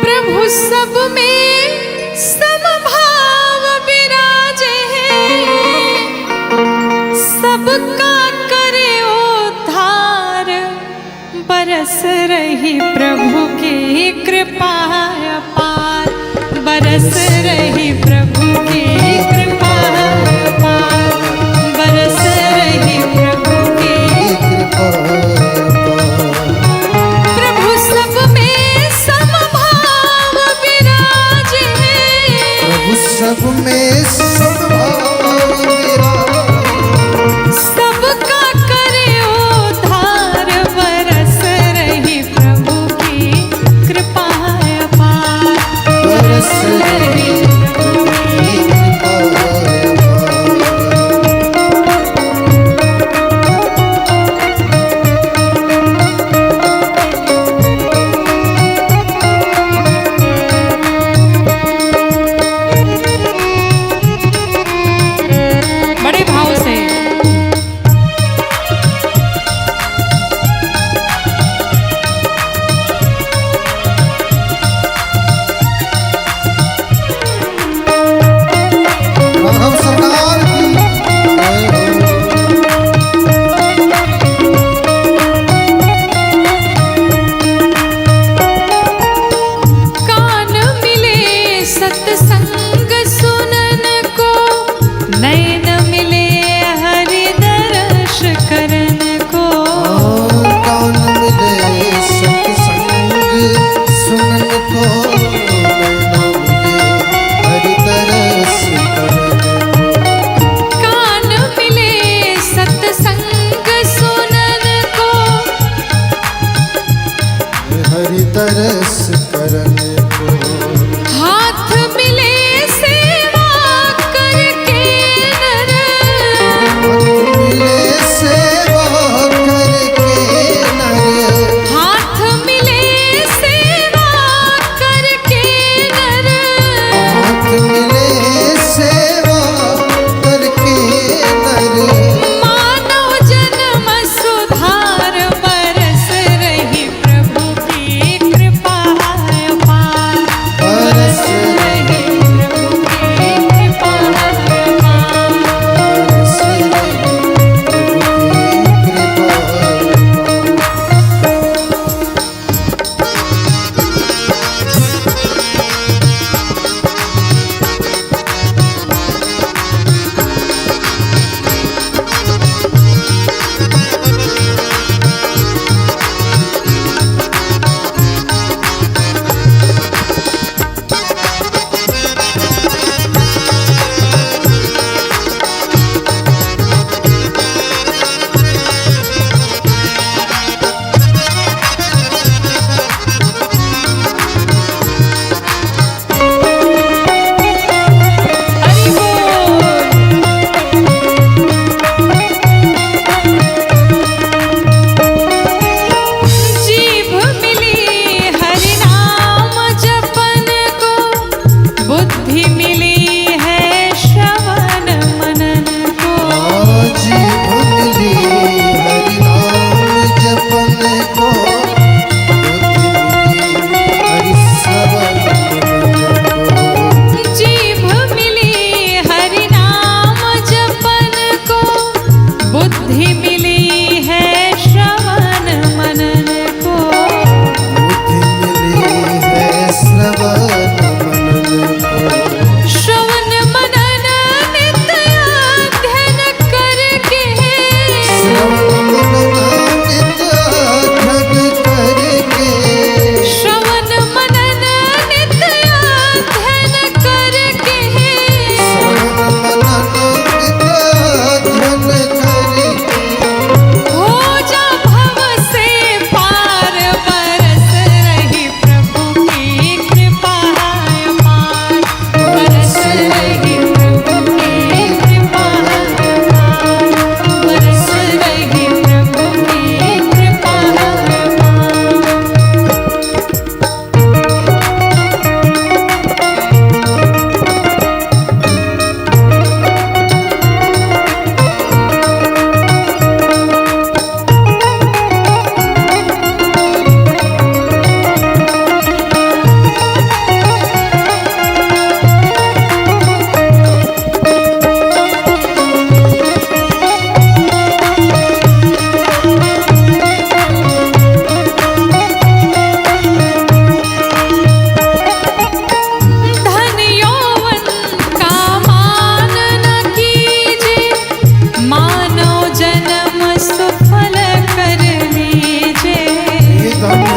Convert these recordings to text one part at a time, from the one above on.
प्रभु सब में समभाव विराजे, सबका करे उद्धार, बरस रही प्रभु की कृपा अपार, बरस रही प्रभु की कृपा अपार, बरस रही प्रभु की कृपा। प्रभु सब में समभाव विराजे, प्रभु सब में समभाव विराजे, सबका करे उद्धार, बरस रही प्रभु की कृपा अपार, बरस रही प्रभु की कृपा अपार। बड़े भाव से राघव सरकार की जय कान मिले सत्संग सुनन को, नयन मिले हरि दर्श करन को, हो। कान मिले सत्संग सुनन को, नैना मिले हरि तरस करन को। कान मिले सत्संग सुनन को, हरि तरस करन को। हाथ मिले सेवा करके नर, हाथ मिले सेवा करके नर, हाथ मिले सेवा करके नर, हाथ मिले सेवा करके नर। मानव जन्म सुधार, बरस रही प्रभु की कृपा अपार,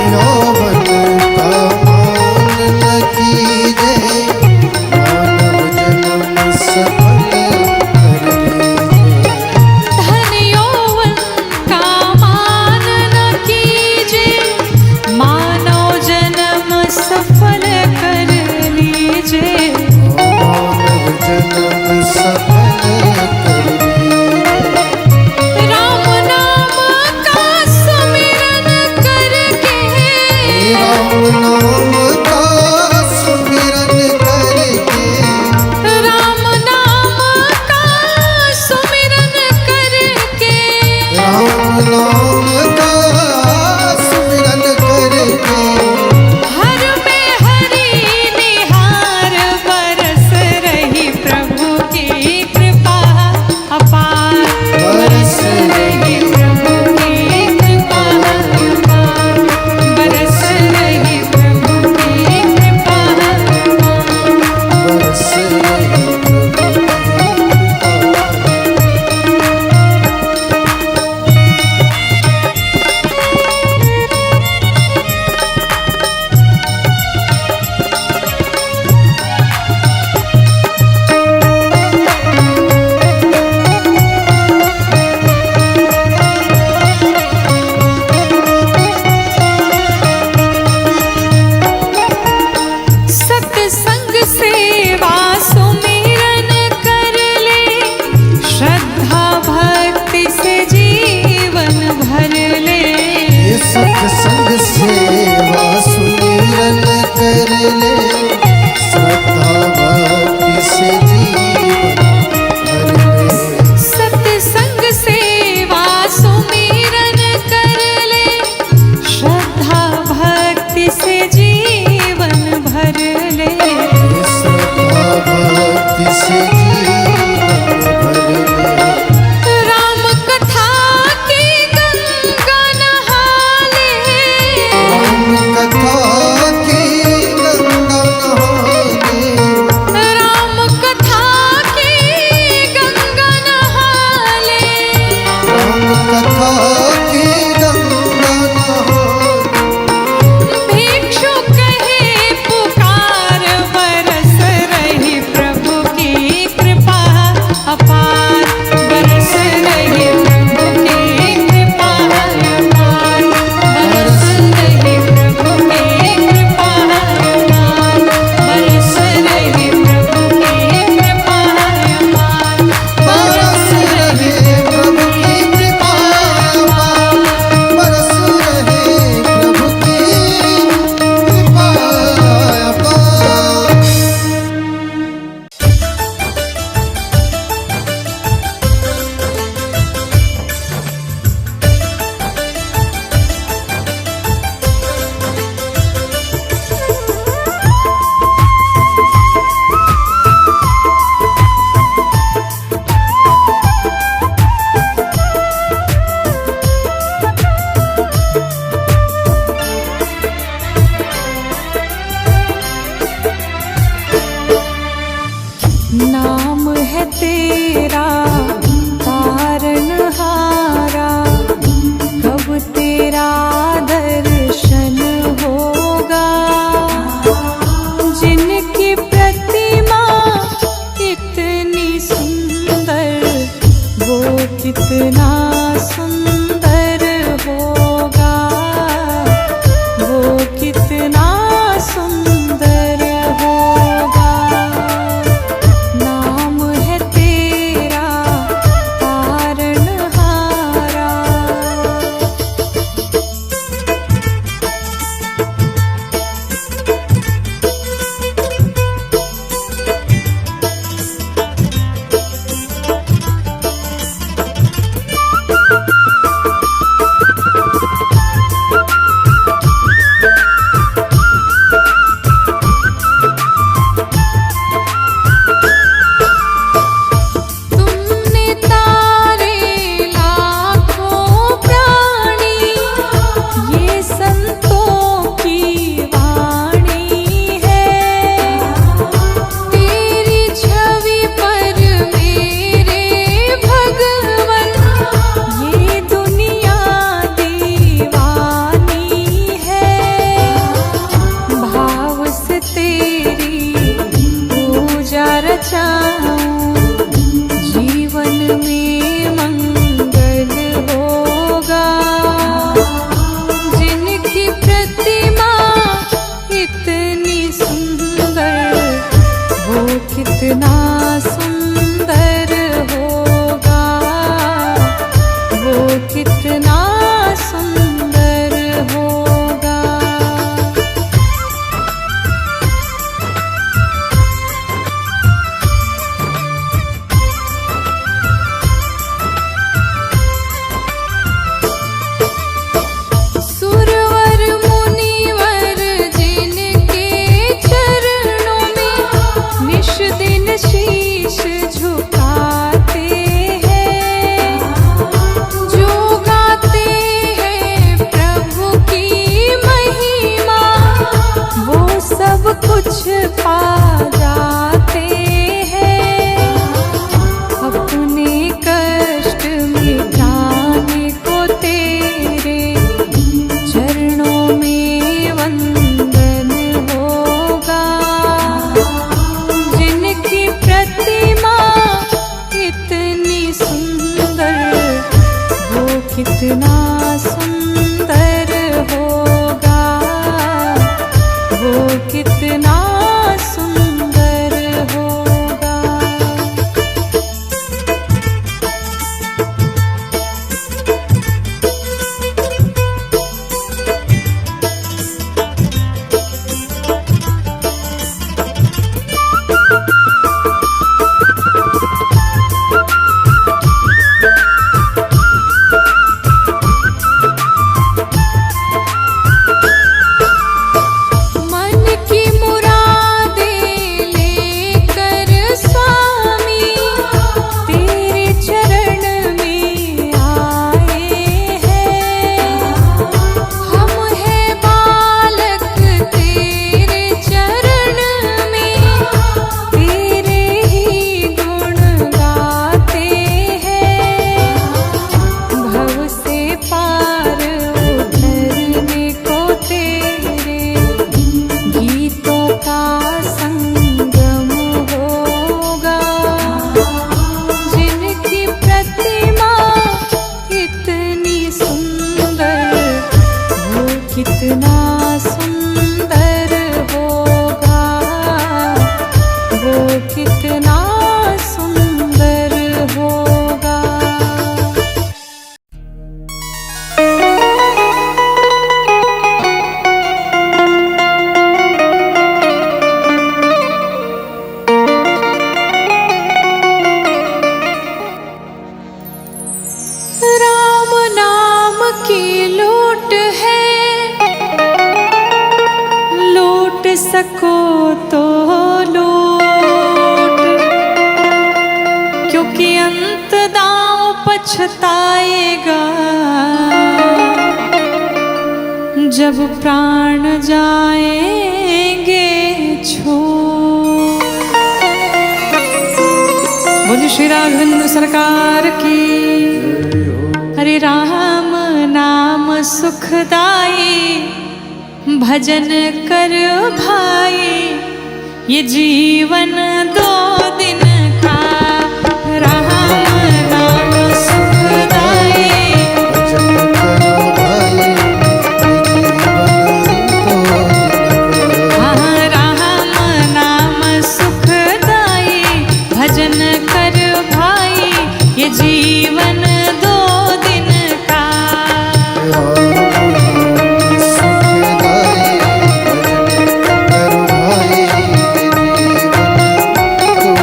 यौवन का मान न कीजे, मानव जन्म सफल कर लीजे। धन यौवन का मान न कीजे, मानव जन्म सफल कर लीजे। मानव जन्म सफल कर लीजे। राम नाम का सुमिरन करके, राम नाम का सुमिरन करके, राम नाम का सुमिरन करके, राम नाम का सुमिरन करके, हर में हरि निहार बरस रही प्रभु की कृपा अपार। बरस रही प्रभु की कृपा अपार, बरस रही प्रभु की कृपा अपार। बरस रही प्रभु की सत्संग सेवा सुमिरन कर ले, श्रद्धा भक्ति से जीवन भर ले। ये सत्संग सेवा सुमिरन कर ले, श्रद्धा भक्ति से जीवन भर ले। सत्संग सेवा सुमिरन कर ले, श्रद्धा भक्ति से जीवन भर ले। ये श्रद्धा भक्ति से जीवन भर ले। राम कथा की गंगा नहा ले, कितना सुंदर होगा, वो कितना सुंदर होगा। राम नाम की लूट है, लूट सको तो लूट, क्योंकि अंत दांव पछताएगा जब प्राण जाएंगे छूट। बोलिए श्री राघवेंद्र सरकार की। हरे राम नाम सुखदाई, भजन कर भाई, ये जीवन 2 दिन का। राम नाम सुखदाई, भजन करो भाई, हाँ राम नाम सुखदाई, भजन कर भाई, ये जीवन 2 दिन का। सुखदाई भजन करो भाई, जीवन 2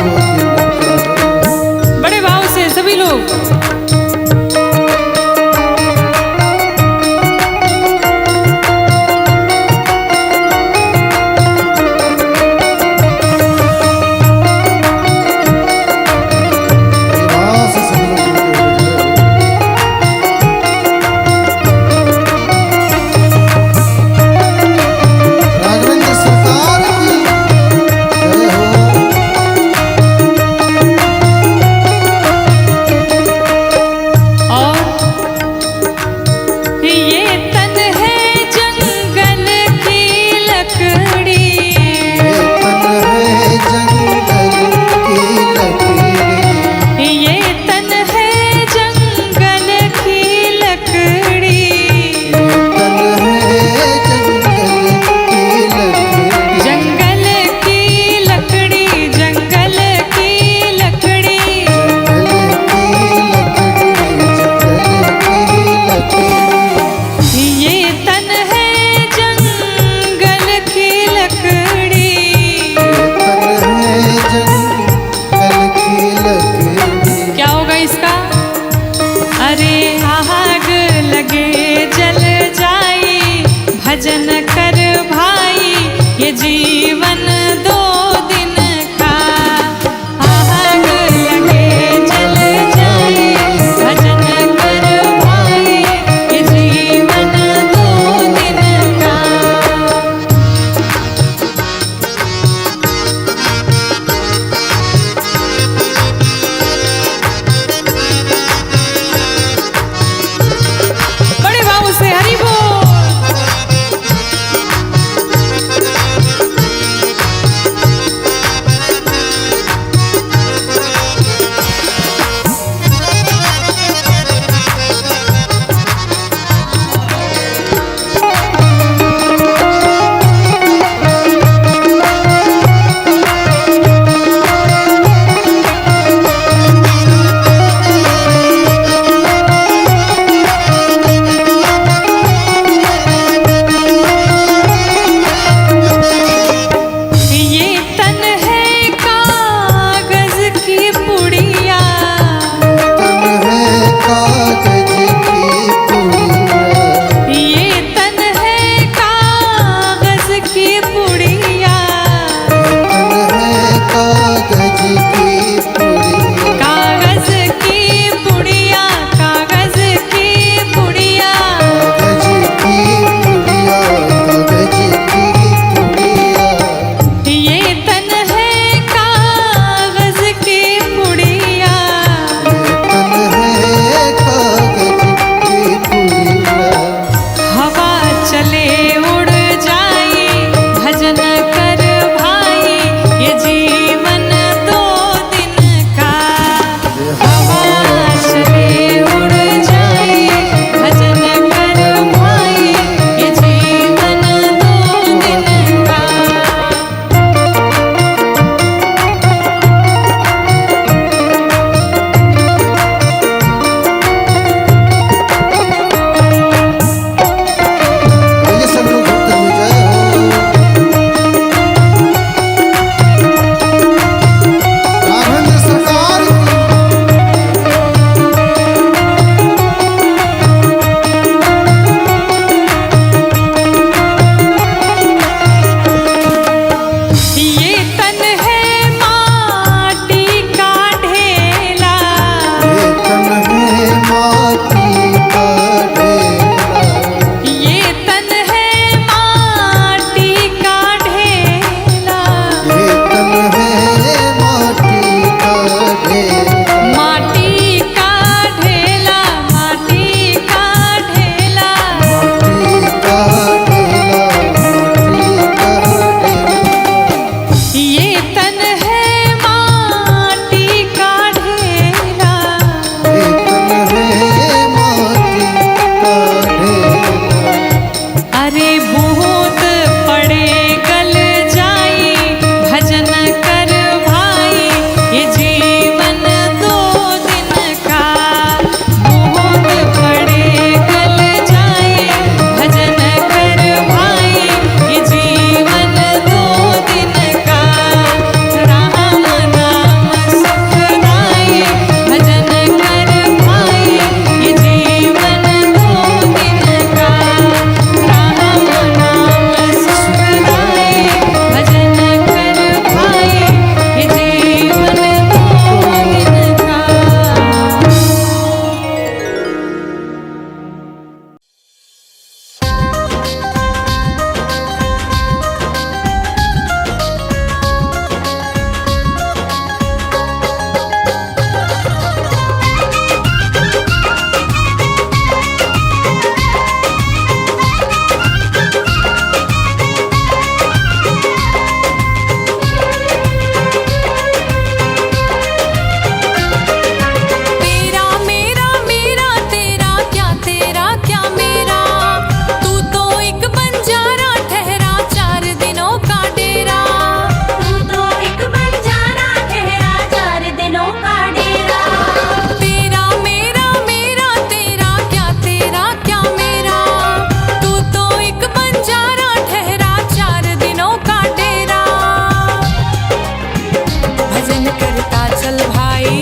बहुत पड़े गल जाई भजन कर भाई ये जीवन दो दिन का। बहुत पड़े गल जाई भजन कर भाई ये जीवन दो दिन का। राम नाम सुखदाई भजन कर भाई ये जीवन दो दिन का। राम नाम सुखदाई भजन कर भाई ये जीवन दो दिन का। तेरा मेरा मेरा तेरा क्या मेरा, तू तो एक बंजारा ठहरा 4 दिनों का डेरा। तू तो एक बंजारा ठहरा 4 दिनों का डेरा। तेरा मेरा मेरा तेरा क्या मेरा, तू तो एक बंजारा ठहरा 4 दिनों का डेरा। भजन करता चल भाई,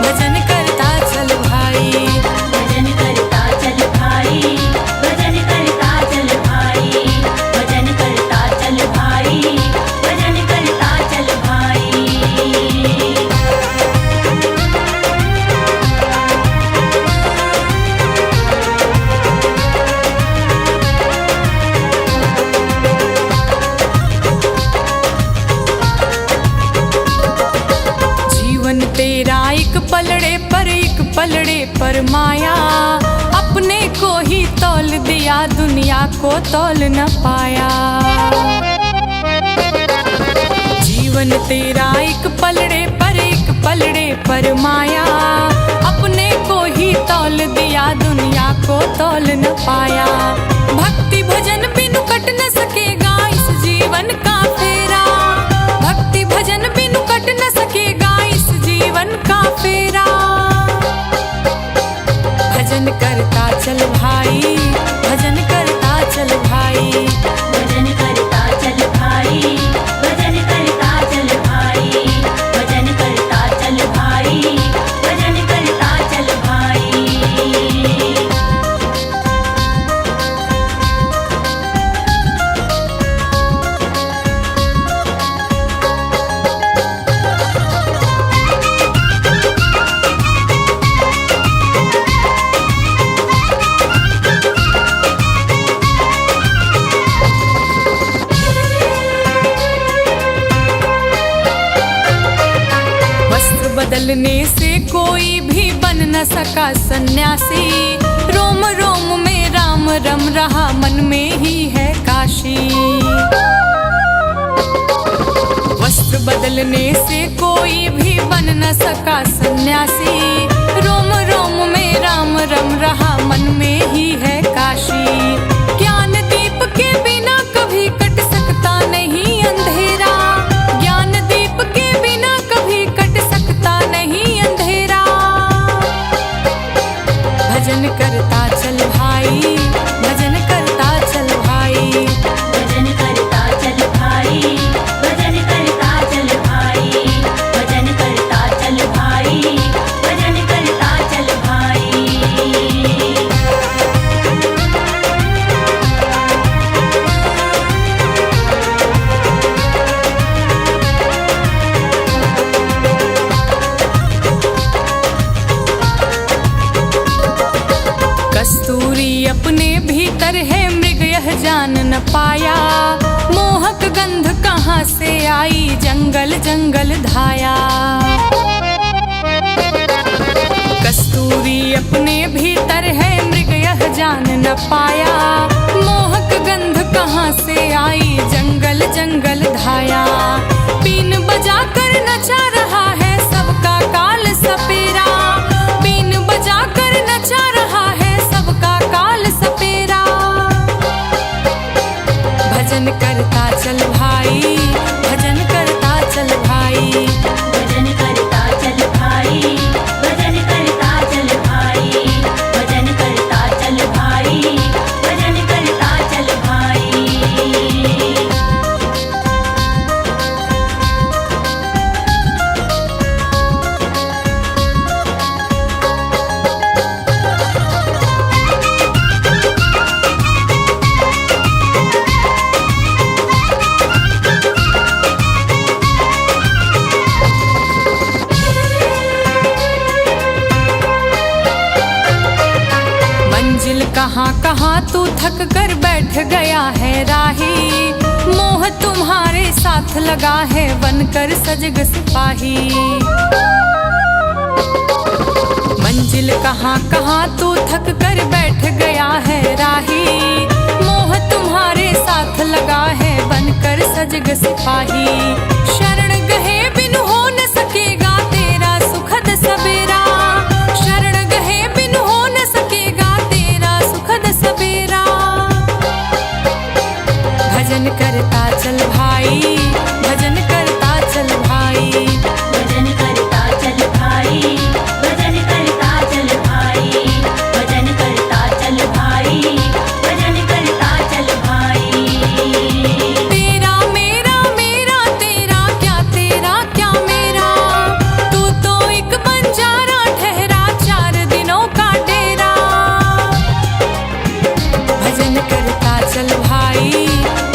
भजन करता चल भाई। भजन करता चल भाई, भजन करता चल भाई। भजन करता चल भाई, भजन करता चल भाई। जीवन तेरा एक पलड़े पर माया, अपने को ही तौल दिया दुनिया को तौल न पाया। जीवन तेरा एक पलड़े पर माया, अपने को ही तौल दिया दुनिया को तौल न पाया। भक्ति भजन बिनु कट न सकेगा इस जीवन का फेरा। भक्ति भजन बिनु कट न सकेगा इस जीवन का फेरा। भजन करता चल भाई, भजन करता चल भाई। भजन करता चल भाई, भजन करता चल भाई। भजन करता चल भाई, भजन करता चल भाई। वस्त्र बदलने से कोई भी बन न सका सन्यासी। रोम रोम में राम रम रहा, मन में ही है काशी। वस्त्र बदलने से कोई भी बन न सका सन्यासी। रोम रोम में राम रम रहा, मन में ही है काशी। ज्ञान दीप के बिना कभी कट सकता नहीं अंधेरा। ज्ञान दीप के बिना कभी कट सकता नहीं अंधेरा। भजन करता चल भाई, भजन करता चल भाई। भजन करता चल भाई, भजन करता चल भाई। भजन करता चल भाई, भजन करता चल भाई। कस्तूरी अपने भीतर है, मृग यह जान न पाया। मोहक गंध कहाँ से आई, जंगल जंगल धाया। कस्तूरी अपने भीतर है, मृग यह जान न पाया। मोहक गंध कहाँ से आई, जंगल जंगल धाया। बीन बजा कर नचा रहा है सबका काल सपेरा। बीन बजा कर नचा रहा है सबका काल सपेरा। भजन करता चल भाई, भजन करता चल भाई। भजन करता चल भाई, भजन करता चल भाई, भजन करता चल भाई, भजन करता चल भाई। मंजिल कहाँ कहाँ तू थक कर बैठ गया है राही, मोह तुम्हारे साथ लगा है बनकर सजग सिपाही। मंजिल कहाँ कहाँ तू थक कर बैठ गया है राही, मोह तुम्हारे साथ लगा है बनकर सजग सिपाही। शरण गहे बिन हो न सकेगा तेरा सुखद सवेरा, शरण गहे बिन हो न सकेगा तेरा सुखद सवेरा। भजन करता चल भाई, भजन करता चल भाई। भजन करता चल भाई, भजन करता चल भाई, भजन करता चल भाई, भजन करता चल भाई। तेरा मेरा मेरा तेरा क्या मेरा, तू तो एक बंजारा ठहरा 4 दिनों का डेरा। भजन करता चल भाई,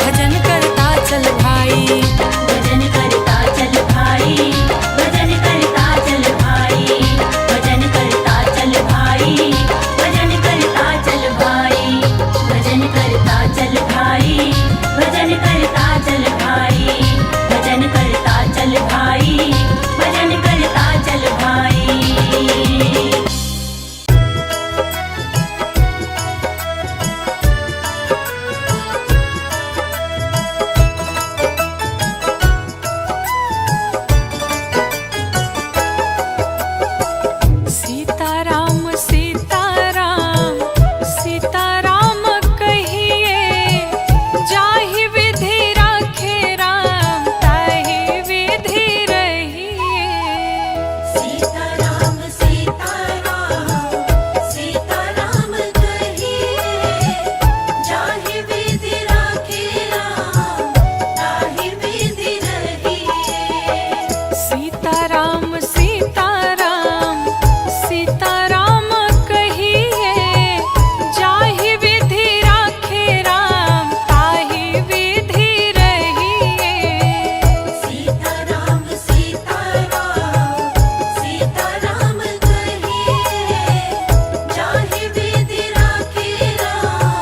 भजन करता चल भाई। भजन करता चल भाई, भजन करता चल भाई, भजन करता चल भाई, भजन करता चल भाई। भजन करता चल भाई, भजन करता चल भाई, भजन करता चल भाई, भजन करता चल भाई। सीताराम सीताराम सीताराम कहिए, जाहि विधि राखे राम ताहि विधि रहिए। सीताराम सीताराम सीताराम कहिए, जाहि विधि राखे राम ताहि विधि रहिए। सीताराम सीताराम सीताराम कहिए, जाहि विधि राखे राम ताहि विधि रहिए। सीताराम सीताराम सीताराम कहिए, जाहि विधि राखे राम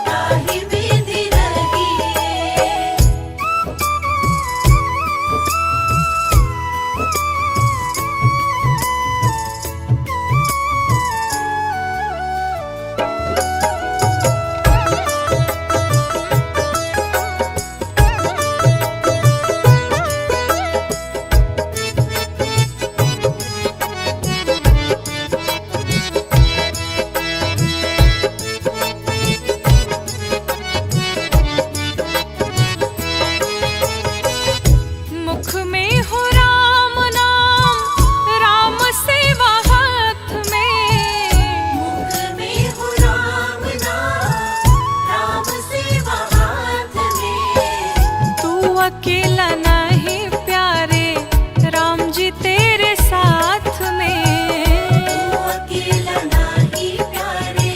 ताहि विधि रहिए। मुख में हो राम नाम, राम सेवा हाथ में। मुख में हो राम नाम, राम सेवा हाथ में। तू अकेला नहीं प्यारे, राम जी तेरे साथ में। तू अकेला नाही प्यारे,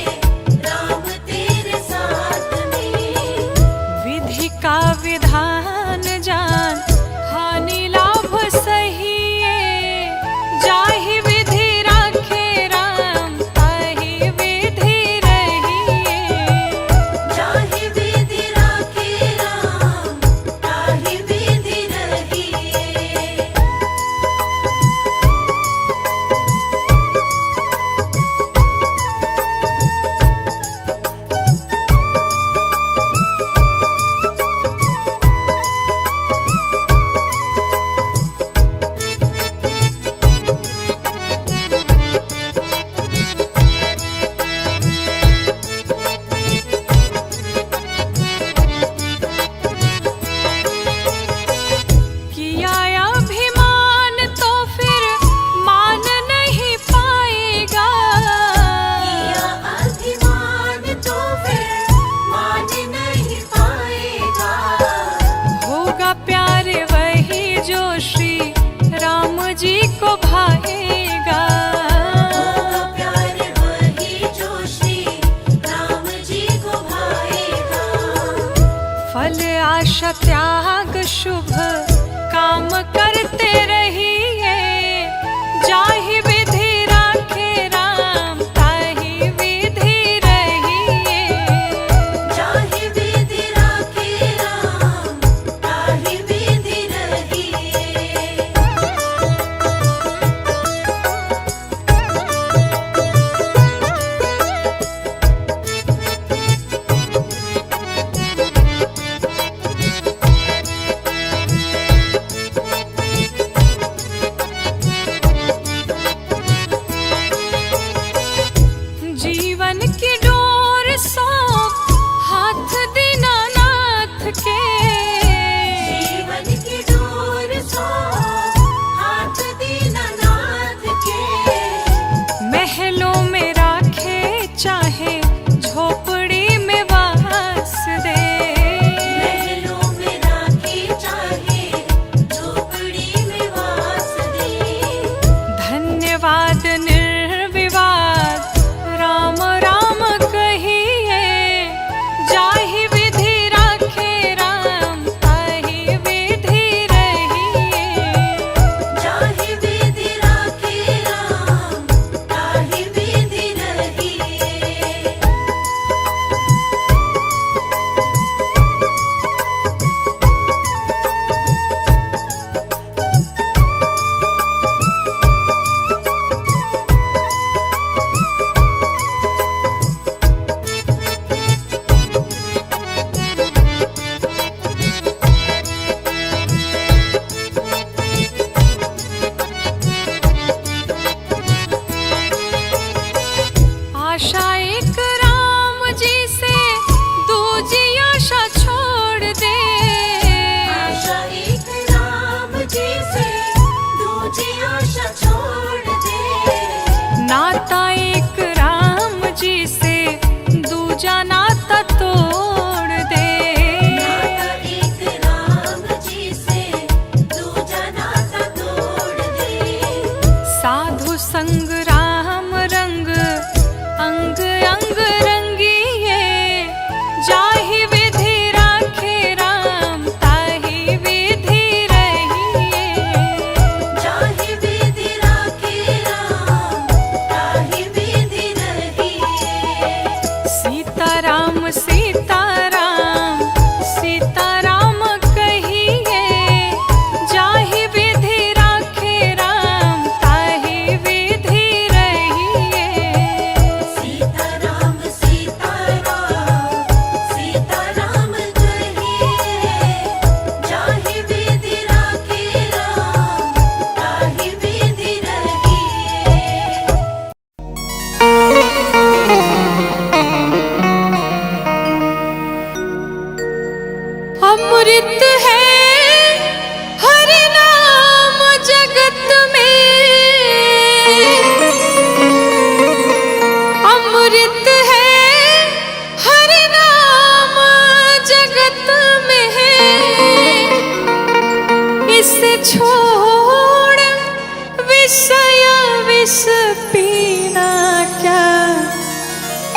राम तेरे साथ में। विधि का विधान जान, हानि लाभ सहिए। जाहि विधि राखे राम ताहि विधि रहिए। जाहि विधि राखे राम ताहि विधि रहिए। फल आशा त्याग शुभ काम करते रहिए, जाहि विधि राखे राम ताहि विधि रहिए। जाहि विधि राखे राम ताहि विधि रहिए। जीवन की डोर सौंप हाथ दीनानाथ के, जीवन की डोर सौंप हाथ दीनानाथ के। महलों में राखे चाहे झोपड़ी में वास दे, महलों में राखे चाहे झोपड़ी में वास दे। धन्यवाद निर्विवाद राम राम कहिए, जाहि विधि राखे राम ताहि विधि रहिए। जाहि विधि राखे राम ताहि विधि रहिए। आशा एक राम जी से दूजी आशा छोड़ दे, आशा एक राम जी से दूजी आशा छोड़ दे। नाता एक राम जी से दूजा नाता तोड़ दे। नाता एक राम जी से दूजा नाता तोड़ दे। साधु संग राम रंग अंग अंग रंगिए, जाहि विधि राखे राम ताहि विधि रहिए। जाहि विधि राखे राम ताहि विधि रहिए। सीताराम सीताराम सीताराम कहिए, जाहि विधि राखे राम ताहि विधि रहिए। सीताराम सीताराम सीताराम कहिए, जाहि विधि राखे राम ताहि विधि रहिए। अमृत है हरि नाम जगत में, अमृत है हरि नाम जगत में है। इसे छोड़ विषय विष पीना क्या,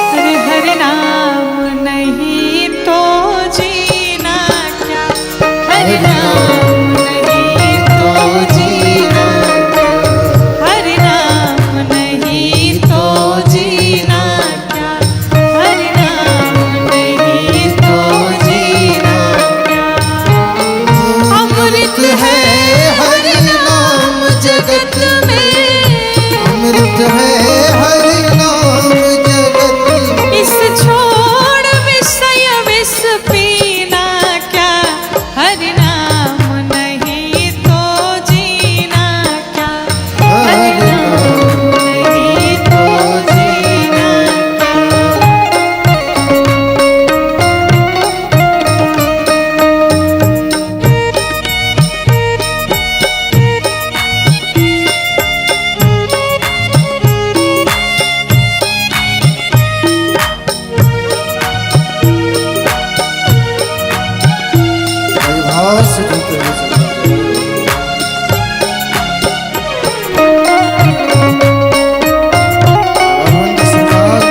अरे हरि नाम नहीं तो जीना क्या, हरि नाम नहीं तो जीना क्या, हरि नाम नहीं तो जीना क्या, हरि नाम नहीं तो जीना क्या। अमृत है हरि नाम जगत में, अमृत है हरि नाम जगत में। इस छोड़ विषय विष पीना क्या, हरि नाम नहीं तो जीना क्या, हरि नाम नहीं तो जीना भास जीते हैं सब। रावण सरकार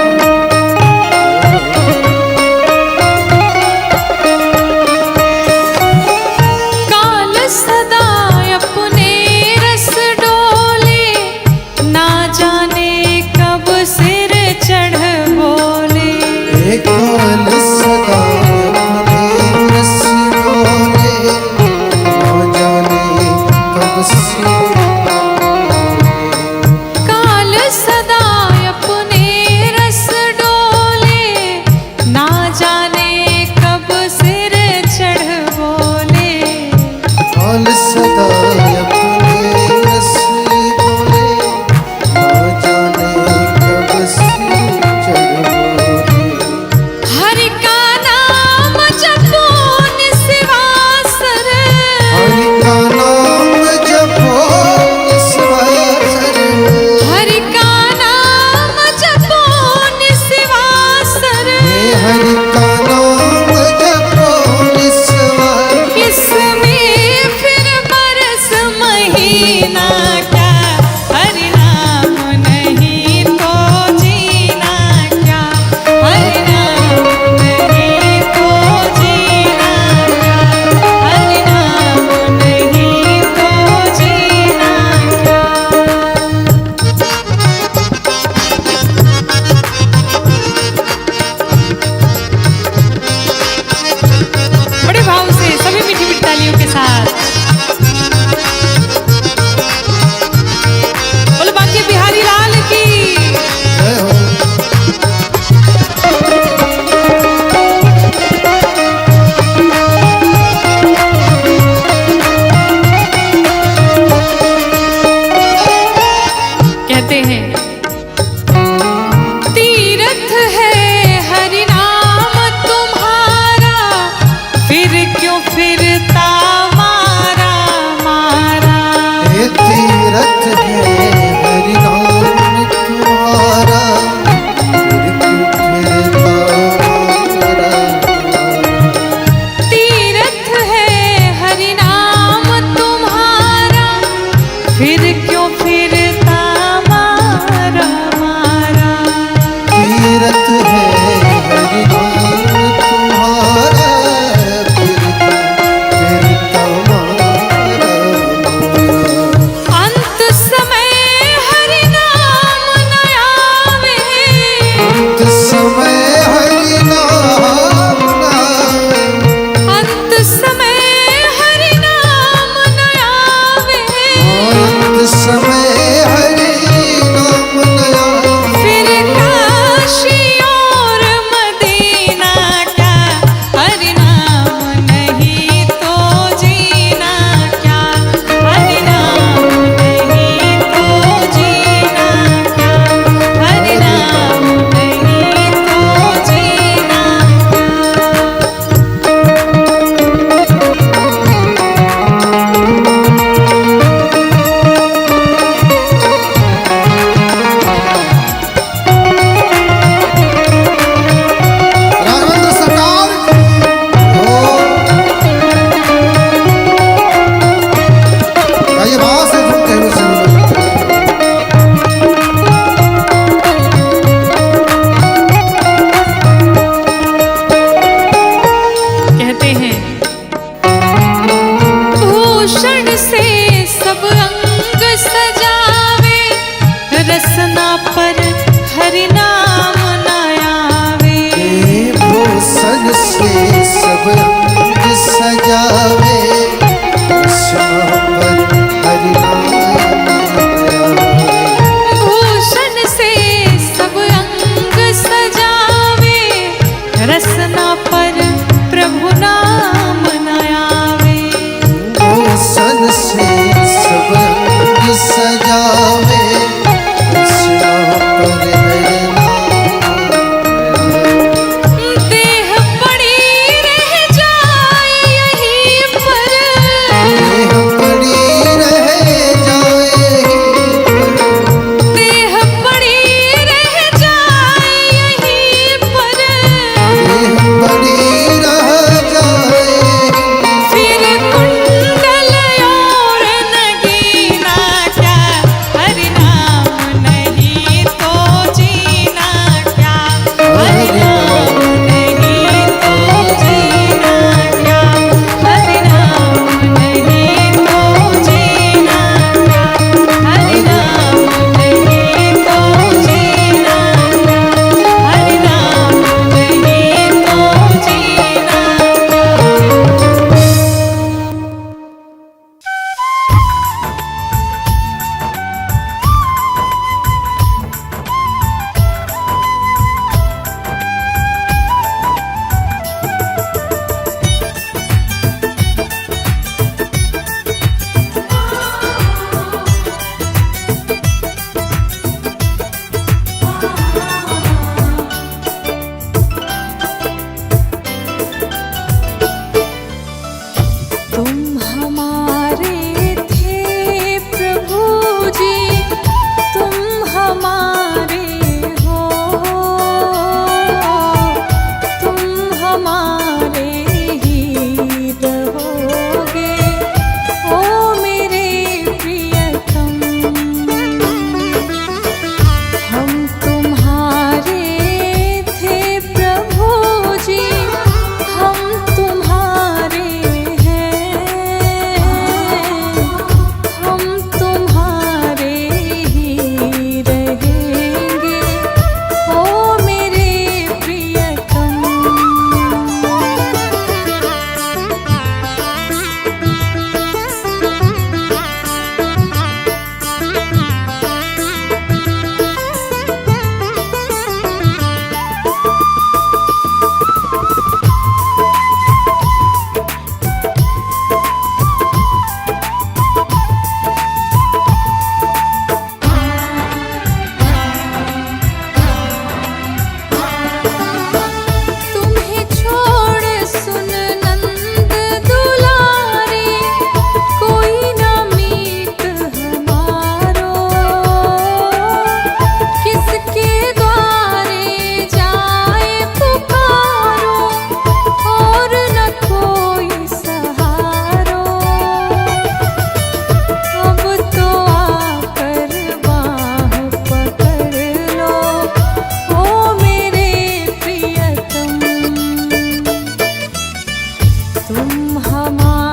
भूषण से सब अंग सजावे, रसना पर हरि नाम न आवे। भूषण से सब अंग सजावे, रसना पर हरि नाम न आवे। भूषण से सब अंग सजावे, रसना पर प्रभु नाम न आवे। भूषण से सब अंग सजावे, रसना पर हरि नाम न आवे। देह पड़ी रह जाए यहीं पर, देह पड़ी रह जाए, देह पड़ी रह जाए यहीं पर, देह पड़ी रह जाए। फिर कुंडल और नगीना क्या, हरि नाम नहीं तो जीना क्या, हरि नाम नहीं तो जीना क्या, हरि नाम नहीं तो जीना क्या, हरि नाम नहीं तो जीना क्या, हरि नाम नहीं तो जीना तुम हमारे थे प्रभु जी, तुम हमारे हो, तुम हमारे ही रहोगे, ओ मेरे प्रियतम। हम तुम्हारे थे प्रभु जी, हम तुम्हारे हैं, हम तुम्हारे ही रहेंगे, ओ मेरे प्रियतम। तुम्हें छोड़ सुन नंद दुलारे, कोई न मीत हमारो, किसके द्वारे जाए पुकारो, और न कोई सहारो। अब तो आकर बाह पकड़ लो, ओ मेरे प्रियतम। तुम हमारे